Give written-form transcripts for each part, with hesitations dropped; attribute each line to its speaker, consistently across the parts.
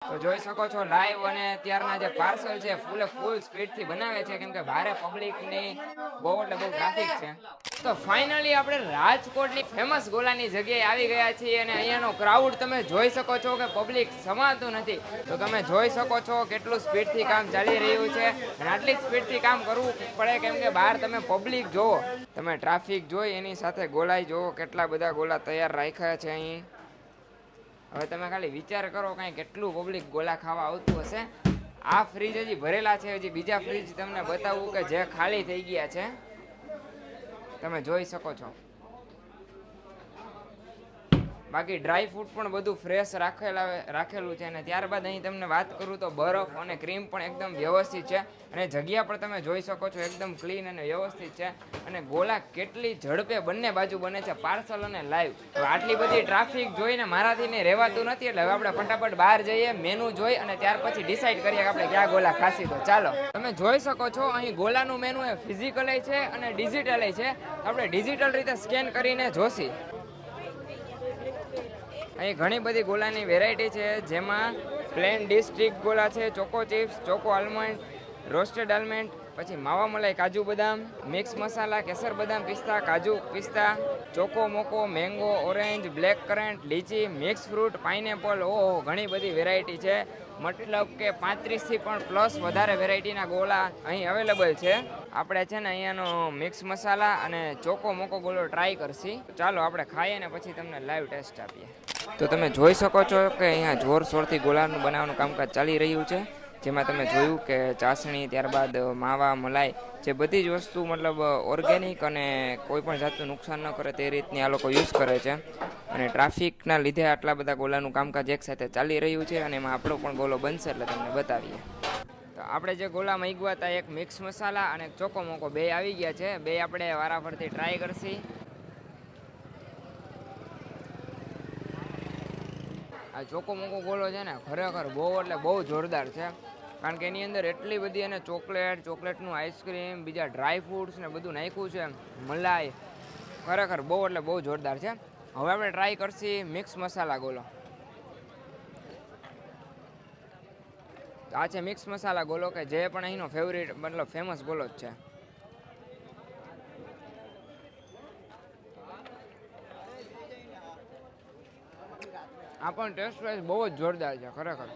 Speaker 1: તો જોઈ શકો છો લાઈવ અને અત્યારના જે પાર્સલ છે ફૂલ સ્પીડથી બનાવે છે કેમ કે ભારે પબ્લિકની બહુ એટલે બહુ ટ્રાફિક છે. તો ફાઇનલી આપણે રાજકોટની ફેમસ ગોલાની જગ્યાએ આવી ગયા છીએ અને અહીંયાનો ક્રાઉડ તમે જોઈ શકો છો કે પબ્લિક સમાતું નથી. તો તમે જોઈ શકો છો કેટલું સ્પીડથી કામ ચાલી રહ્યું છે અને આટલી સ્પીડથી કામ કરવું પડે કેમ કે બહાર તમે પબ્લિક જોવો, તમે ટ્રાફિક જોઈ એની સાથે ગોલાઈ જોવો કેટલા બધા ગોલા તૈયાર રાખ્યા છે અહીં. હવે તમે ખાલી વિચાર કરો કાંઈ કેટલું પબ્લિક ગોલા ખાવા આવતું હશે. આ ફ્રીજ હજી ભરેલા છે, હજી બીજા ફ્રીજ તમને બતાવું કે જે ખાલી થઈ ગયા છે. તમે જોઈ શકો છો. બાકી ડ્રાય ફ્રૂટ પણ બધું ફ્રેશ રાખેલું છે અને ત્યારબાદ અહીં તમને વાત કરું તો બરફ અને ક્રીમ પણ એકદમ વ્યવસ્થિત છે અને જગ્યા પણ તમે જોઈ શકો છો એકદમ ક્લીન અને વ્યવસ્થિત છે. અને ગોલા કેટલી ઝડપે બંને બાજુ બને છે, પાર્સલ અને લાઈવ. તો આટલી બધી ટ્રાફિક જોઈને મારાથી ને રહેવાતું નથી એટલે હવે આપણે ફટાફટ બહાર જઈએ, મેનુ જોઈ અને ત્યાર પછી ડિસાઈડ કરીએ કે આપણે ક્યાં ગોલા ખાસી. તો ચાલો, તમે જોઈ શકો છો અહીં ગોલાનું મેનુ એ ફિઝિકલ છે અને ડિજિટલ છે. આપણે ડિજિટલ રીતે સ્કેન કરીને જોશી. અહીં ઘણી બધી ગોલાની વેરાયટી છે જેમાં પ્લેન ડિસ્ટ્રિક્ટ ગોલા છે, ચોકો ચિપ્સ, ચોકો આલમંડ, રોસ્ટેડ આલમંડ, પછી માવા મલાઈ કાજુ બદામ, મિક્સ મસાલા, કેસર બદામ પિસ્તા, કાજુ પિસ્તા, ચોકો મોકો, મેંગો, ઓરેન્જ, બ્લેક કરન્ટ, લીચી, મિક્સ ફ્રૂટ, પાઇનેપલ. ઓહો, ઘણી બધી વેરાયટી છે. મતલબ કે 35થી પણ પ્લસ વધારે વેરાયટીના ગોલા અહીં અવેલેબલ છે. આપણે છે ને અહીંયાનો મિક્સ મસાલા અને ચોકો મોકો ગોલો ટ્રાય કરશી. ચાલો આપણે ખાઈએ ને પછી તમને લાઈવ ટેસ્ટ આપીએ. તો તમે જોઈ શકો છો કે અહીંયા જોરશોરથી ગોલાનું બનાવવાનું કામકાજ ચાલી રહ્યું છે. જેમાં તમે જોયું કે ચાસણી, ત્યારબાદ માવા મલાઈ, જે બધી જ વસ્તુ મતલબ ઓર્ગેનિક અને કોઈ પણ જાતનું નુકસાન ન કરે તે રીતની આ લોકો યુઝ કરે છે. અને ટ્રાફિકના લીધે આટલા બધા ગોલાનું કામકાજ એકસાથે ચાલી રહ્યું છે અને એમાં આપણો પણ ગોલો બનશે એટલે તમને બતાવીએ. તો આપણે જે ગોલા માંગ્યા હતા એક મિક્સ મસાલા અને એક ચોકો મોકો બે આવી ગયા છે. બે આપણે વારાફરતી ટ્રાય કરશી. આ ચોકો મોકો ગોલો છે ને ખરેખર બહુ એટલે બહુ જોરદાર છે. કારણ કે એની અંદર એટલી બધી એને ચોકલેટનું આઈસ્ક્રીમ, બીજા ડ્રાય ફ્રૂટ્સ ને બધું નાખ્યું છે, મલાઈ. ખરેખર બહુ એટલે બહુ જોરદાર છે. હવે આપણે ટ્રાય કરશી મિક્સ મસાલા ગોલો. આ છે મિક્સ મસાલા ગોલો કે જે પણ અહીંનો ફેવરિટ મતલબ ફેમસ ગોલો જ છે. આ પણ ટેસ્ટ વાઇઝ બહુ જ જોરદાર છે ખરેખર.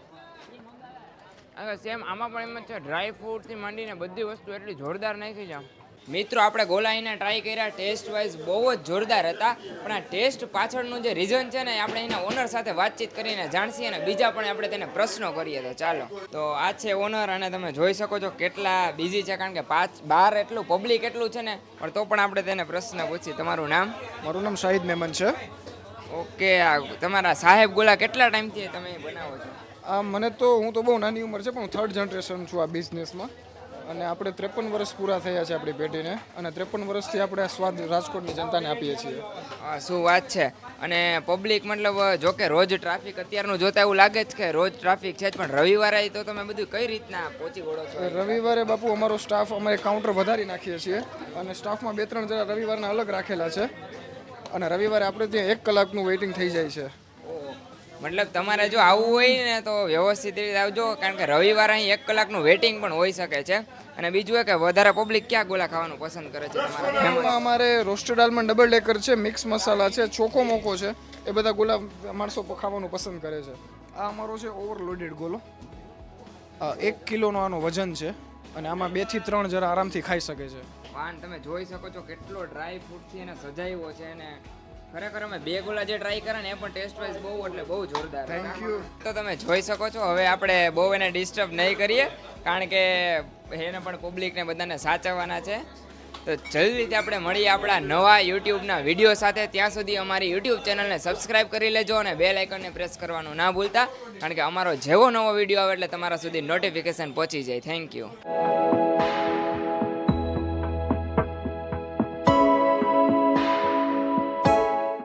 Speaker 1: હવે સેમ આમાં પણ એમ જ છે, ડ્રાય ફ્રૂટથી માંડીને બધી વસ્તુ એટલી જોરદાર નાખી છે. મિત્રો આપણે ગોલા અહીંના ટ્રાય કર્યા, ટેસ્ટ વાઇઝ બહુ જ જોરદાર હતા. પણ આ ટેસ્ટ પાછળનું જે રીઝન છે ને આપણે એના ઓનર સાથે વાતચીત કરીને જાણશીએ અને બીજા પણ આપણે તેને પ્રશ્નો કરીએ. તો ચાલો, તો આ છે ઓનર અને તમે જોઈ શકો છો કેટલા બિઝી છે કારણ કે બહાર એટલું પબ્લિક એટલું છે ને, પણ તો પણ આપણે તેને પ્રશ્ન પૂછીએ. તમારું નામ?
Speaker 2: મારું નામ શાહિદ મેમન છે.
Speaker 1: ઓકે, આ તમારા સાહેબ ગોલા કેટલા ટાઈમથી તમે બનાવો છો?
Speaker 2: હું તો બહુ નાની ઉંમર છે પણ હું 3rd જનરેશન છું આ બિઝનેસમાં. અને આપણે 53 વર્ષ પૂરા થયા છે આપણી પેઢીને અને 53 વર્ષથી આપણે આ સ્વાદ રાજકોટની જનતાને આપીએ છીએ.
Speaker 1: શું વાત છે. અને પબ્લિક મતલબ જો કે રોજ ટ્રાફિક અત્યારનું જોતા એવું લાગે જ કે રોજ ટ્રાફિક છે જ, પણ રવિવારે તો તમે બધું કઈ રીતના પહોંચી વળો છો?
Speaker 2: રવિવારે બાપુ અમારો સ્ટાફ અમે કાઉન્ટર વધારી નાખીએ છીએ અને સ્ટાફમાં 2-3 જણા રવિવારના અલગ રાખેલા છે અને રવિવારે આપણે ત્યાં 1 કલાકનું વેઇટિંગ થઈ જાય છે.
Speaker 1: મતલબ તમારે જો આવવું હોય ને તો વ્યવસ્થિત રીતે આવજો કારણ કે રવિવારે અહીં 1 કલાકનું વેઇટિંગ પણ હોઈ શકે છે. અને બીજું એ કે વધારે પબ્લિક ક્યાં ગોલા ખાવાનું પસંદ કરે છે તમારા?
Speaker 2: અમારે રોસ્ટેડ આલમંડ ડબલ ડેકર છે, મિક્સ મસાલા છે, ચોકો મોકો છે, એ બધા ગોલા માણસો ખાવાનું પસંદ કરે છે. આ અમારો છે ઓવરલોડેડ ગોલો. 1 કિલોનો આનો વજન છે અને આમાં 2 થી 3 જરા આરામથી ખાઈ શકે છે.
Speaker 1: પાન તમે જોઈ શકો છો કેટલો ડ્રાય ફ્રૂટથી એને સજાવ્યો છે અને ખરેખર અમે 2 ગોલા જે ટ્રાય કર્યા ને એ પણ ટેસ્ટ વાઇઝ બહુ એટલે બહુ જોરદાર.
Speaker 2: Thank you.
Speaker 1: તો તમે જોઈ શકો છો હવે આપણે બહુ એને ડિસ્ટર્બ નહીં કરીએ કારણ કે એને પણ પબ્લિકને બધાને સાચવવાના છે. તો જલ્દીથી આપણે મળીએ આપણા નવા યુટ્યુબના વિડીયો સાથે. ત્યાં સુધી અમારી યુટ્યુબ ચેનલને સબસ્ક્રાઈબ કરી લેજો અને બેલ આઇકનને પ્રેસ કરવાનું ના ભૂલતા કારણ કે અમારો જેવો નવો વિડીયો આવે એટલે તમારા સુધી નોટિફિકેશન પહોંચી જાય. Thank you.